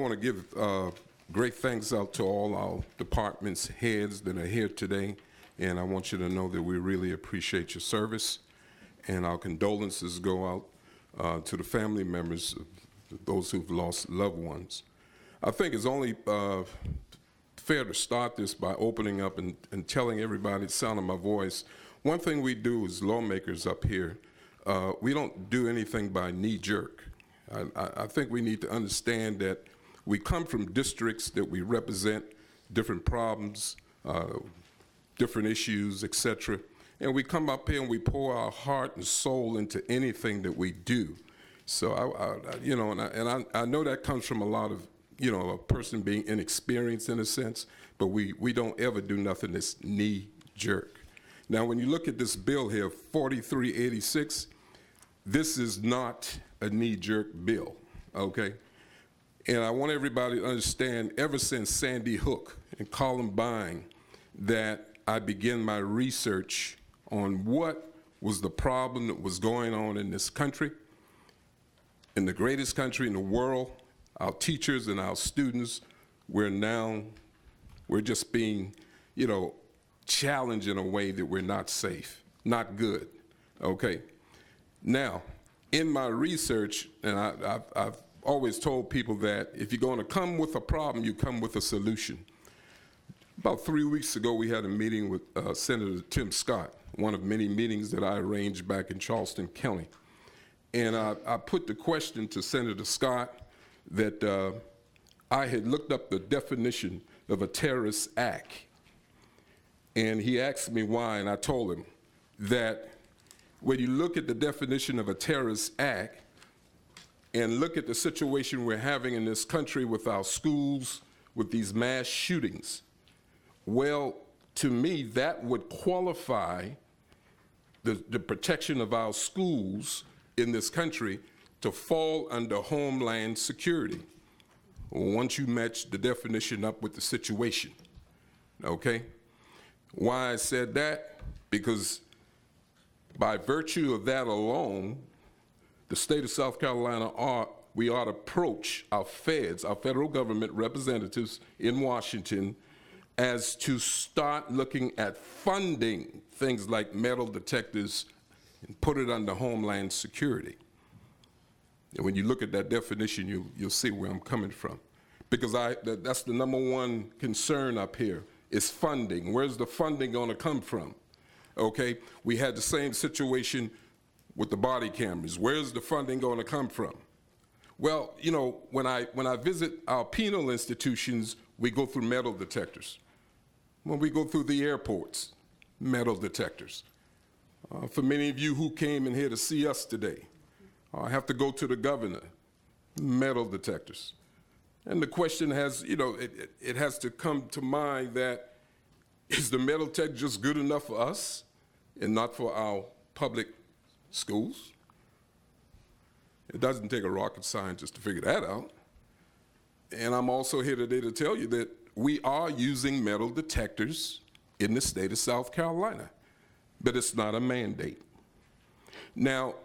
want to give great thanks out to all our departments heads that are here today, and I want you to know that we really appreciate your service, and our condolences go out to the family members of those who've lost loved ones. I think it's only fair to start this by opening up and telling everybody the sound of my voice. One thing we do as lawmakers up here, we don't do anything by knee-jerk. I think we need to understand that we come from districts that we represent different problems, different issues, etc. And we come up here and we pour our heart and soul into anything that we do. So, I know that comes from a lot of, a person being inexperienced in a sense, but we don't ever do nothing that's knee-jerk. Now, when you look at this bill here, 4386, this is not a knee-jerk bill, okay? And I want everybody to understand, ever since Sandy Hook and Columbine, that I began my research on what was the problem that was going on in this country, in the greatest country in the world. Our teachers and our students, we're just being, challenged in a way that we're not safe, not good, okay? Now, in my research, and I've always told people that if you're going to come with a problem, you come with a solution. About 3 weeks ago, we had a meeting with Senator Tim Scott, one of many meetings that I arranged back in Charleston County. And I put the question to Senator Scott that I had looked up the definition of a terrorist act. And he asked me why, and I told him that when you look at the definition of a terrorist act and look at the situation we're having in this country with our schools, with these mass shootings, well, to me, that would qualify the protection of our schools in this country to fall under Homeland Security, once you match the definition up with the situation, okay? Why I said that? Because by virtue of that alone, the state of South Carolina we ought to approach our feds, our federal government representatives in Washington, as to start looking at funding things like metal detectors and put it under Homeland Security. And when you look at that definition, you'll see where I'm coming from. Because that's the number one concern up here, is funding. Where's the funding gonna come from? Okay, we had the same situation with the body cameras. Where's the funding gonna come from? Well, when I visit our penal institutions, we go through metal detectors. When we go through the airports, metal detectors. For many of you who came in here to see us today, I have to go to the governor, metal detectors. And the question has, it has to come to mind that, is the metal detector just good enough for us and not for our public schools? It doesn't take a rocket scientist to figure that out. And I'm also here today to tell you that we are using metal detectors in the state of South Carolina, but it's not a mandate. Now,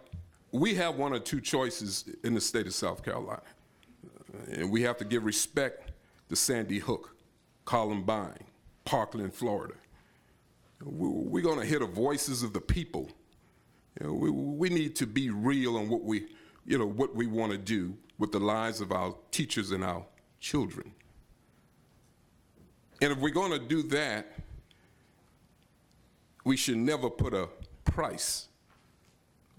we have one or two choices in the state of South Carolina, and we have to give respect to Sandy Hook, Columbine, Parkland, Florida. We're going to hear the voices of the people. We need to be real on what we want to do with the lives of our teachers and our children. And if we're going to do that, we should never put a price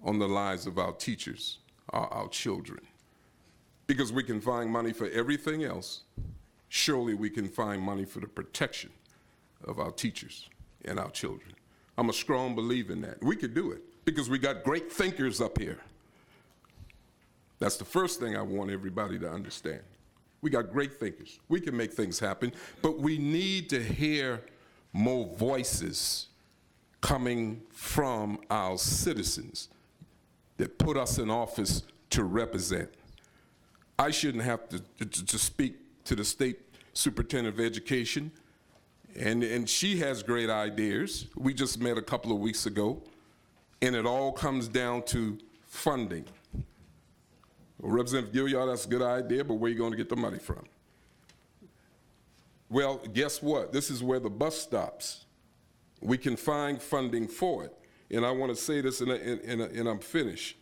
on the lives of our teachers, our children. Because we can find money for everything else, surely we can find money for the protection of our teachers and our children. I'm a strong believer in that. We could do it because we got great thinkers up here. That's the first thing I want everybody to understand. We got great thinkers. We can make things happen, but we need to hear more voices coming from our citizens that put us in office to represent. I shouldn't have to speak to the state superintendent of education, and she has great ideas. We just met a couple of weeks ago, and it all comes down to funding. Well, Representative Gilliard, that's a good idea, but where are you going to get the money from? Well, guess what? This is where the bus stops. We can find funding for it. And I want to say this, and I'm finished.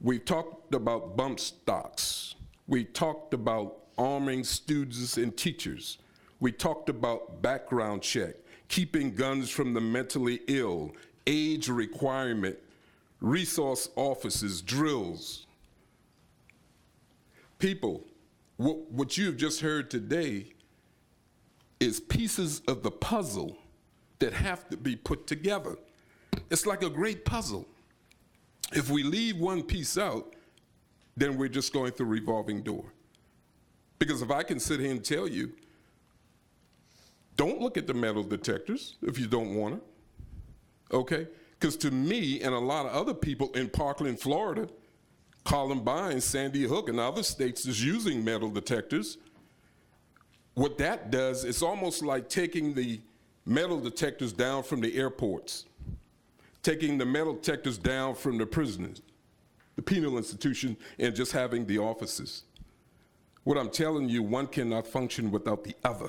We've talked about bump stocks. We talked about arming students and teachers. We talked about background check, keeping guns from the mentally ill, age requirement, resource officers, drills. People, what you've just heard today is pieces of the puzzle that have to be put together. It's like a great puzzle. If we leave one piece out, then we're just going through a revolving door. Because if I can sit here and tell you, don't look at the metal detectors if you don't want to, okay? Because to me and a lot of other people in Parkland, Florida, Columbine, Sandy Hook, and other states is using metal detectors. What that does, it's almost like taking the metal detectors down from the airports, taking the metal detectors down from the prisons, the penal institution, and just having the offices. What I'm telling you, one cannot function without the other.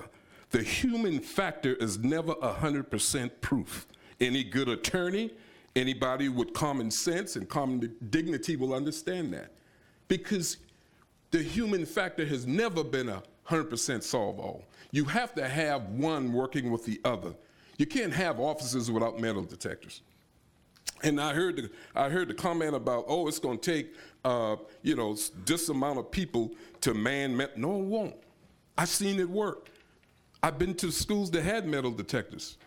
The human factor is never 100% proof. Any good attorney, anybody with common sense and common dignity will understand that. Because the human factor has never been 100% solve all. You have to have one working with the other. You can't have officers without metal detectors. And I heard the comment about, oh, it's going to take, this amount of people to man. No, it won't. I've seen it work. I've been to schools that had metal detectors.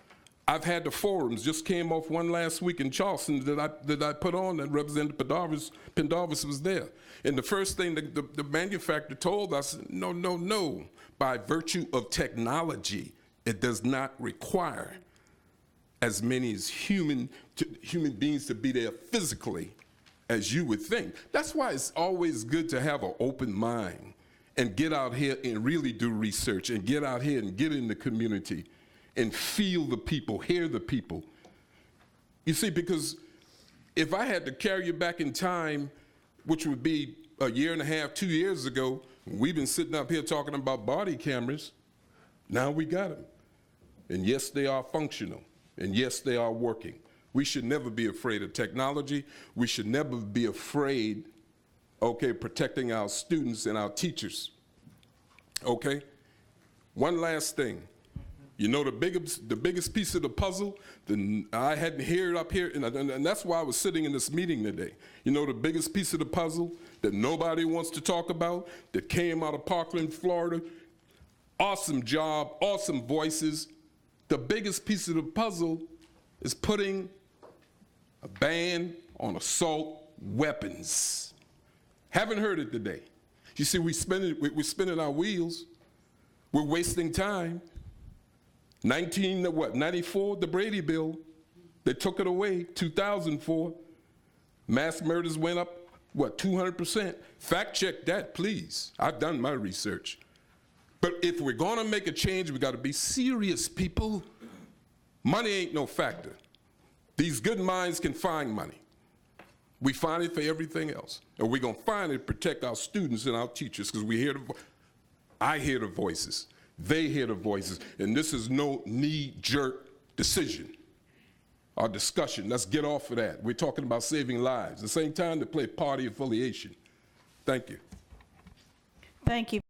I've had the forums, just came off one last week in Charleston that I put on, and Representative Pendarvis was there. And the first thing the manufacturer told us, no. By virtue of technology, it does not require as many as human beings to be there physically as you would think. That's why it's always good to have an open mind and get out here and really do research and get out here and get in the community and feel the people, hear the people. You see, because if I had to carry you back in time, which would be a year and a half, 2 years ago, we've been sitting up here talking about body cameras. Now we got them. And yes, they are functional. And yes, they are working. We should never be afraid of technology. We should never be afraid, protecting our students and our teachers. Okay? One last thing. You know the biggest piece of the puzzle, I hadn't heard it up here, and that's why I was sitting in this meeting today. You know the biggest piece of the puzzle that nobody wants to talk about, that came out of Parkland, Florida? Awesome job, awesome voices. The biggest piece of the puzzle is putting a ban on assault weapons. Haven't heard it today. You see, we're spinning our wheels. We're wasting time. 94, the Brady Bill, they took it away. 2004, mass murders went up, 200%? Fact check that, please. I've done my research. But if we're gonna make a change, we gotta be serious, people. Money ain't no factor. These good minds can find money. We find it for everything else. And we're gonna find it to protect our students and our teachers, because I hear the voices. They hear the voices, and this is no knee-jerk decision or discussion. Let's get off of that. We're talking about saving lives. At the same time, to play party affiliation. Thank you. Thank you.